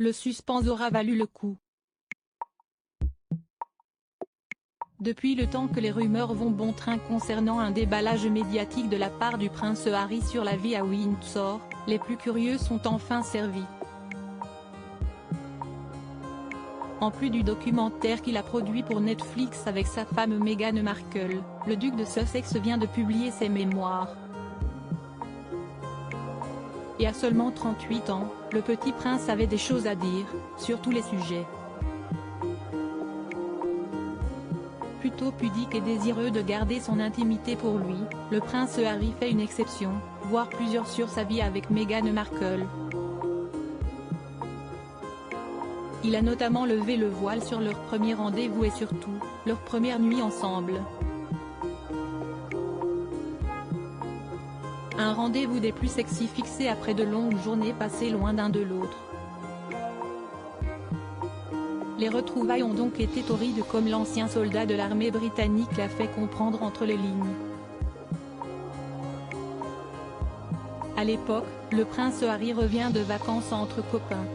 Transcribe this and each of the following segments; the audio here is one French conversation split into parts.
Le suspense aura valu le coup. Depuis le temps que les rumeurs vont bon train concernant un déballage médiatique de la part du prince Harry sur la vie à Windsor, les plus curieux sont enfin servis. En plus du documentaire qu'il a produit pour Netflix avec sa femme Meghan Markle, le duc de Sussex vient de publier ses mémoires. Et à seulement 38 ans, le petit prince avait des choses à dire, sur tous les sujets. Plutôt pudique et désireux de garder son intimité pour lui, le prince Harry fait une exception, voire plusieurs sur sa vie avec Meghan Markle. Il a notamment levé le voile sur leur premier rendez-vous et surtout, leur première nuit ensemble. Un rendez-vous des plus sexy fixé après de longues journées passées loin d'un de l'autre. Les retrouvailles ont donc été torrides comme l'ancien soldat de l'armée britannique l'a fait comprendre entre les lignes. À l'époque, le prince Harry revient de vacances entre copains.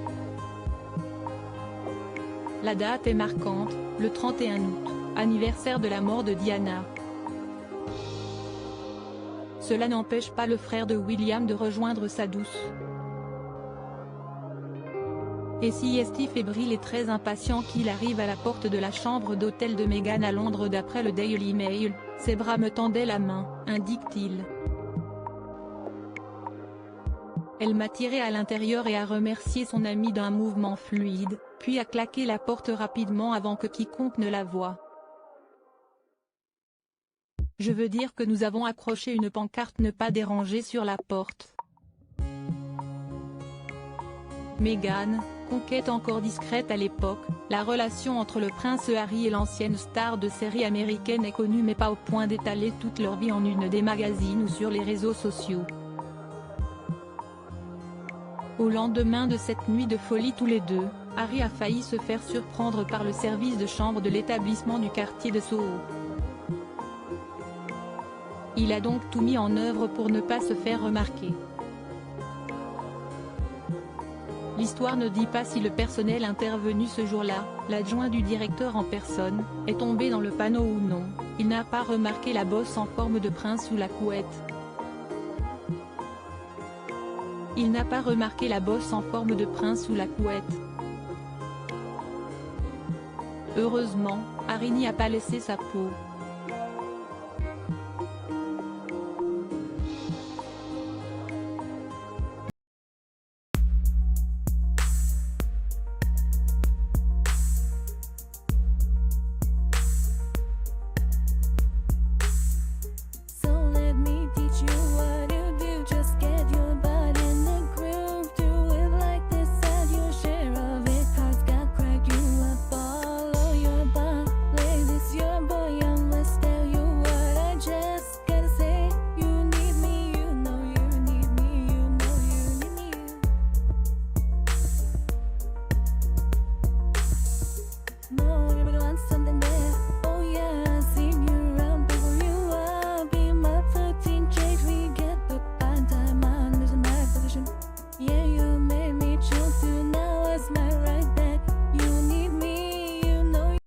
La date est marquante, le 31 août, anniversaire de la mort de Diana. Cela n'empêche pas le frère de William de rejoindre sa douce. Et si est fébrile et très impatient qu'il arrive à la porte de la chambre d'hôtel de Meghan à Londres d'après le Daily Mail, ses bras me tendaient la main, indique-t-il. Elle m'a tiré à l'intérieur et a remercié son ami d'un mouvement fluide, puis a claqué la porte rapidement avant que quiconque ne la voie. Je veux dire que nous avons accroché une pancarte ne pas déranger sur la porte. Meghan, conquête encore discrète à l'époque, la relation entre le prince Harry et l'ancienne star de série américaine est connue mais pas au point d'étaler toute leur vie en une des magazines ou sur les réseaux sociaux. Au lendemain de cette nuit de folie tous les deux, Harry a failli se faire surprendre par le service de chambre de l'établissement du quartier de Soho. Il a donc tout mis en œuvre pour ne pas se faire remarquer. L'histoire ne dit pas si le personnel intervenu ce jour-là, l'adjoint du directeur en personne, est tombé dans le panneau ou non. Il n'a pas remarqué la bosse en forme de prince sous la couette. Il n'a pas remarqué la bosse en forme de prince sous la couette. Heureusement, Harry n'y a pas laissé sa peau. Your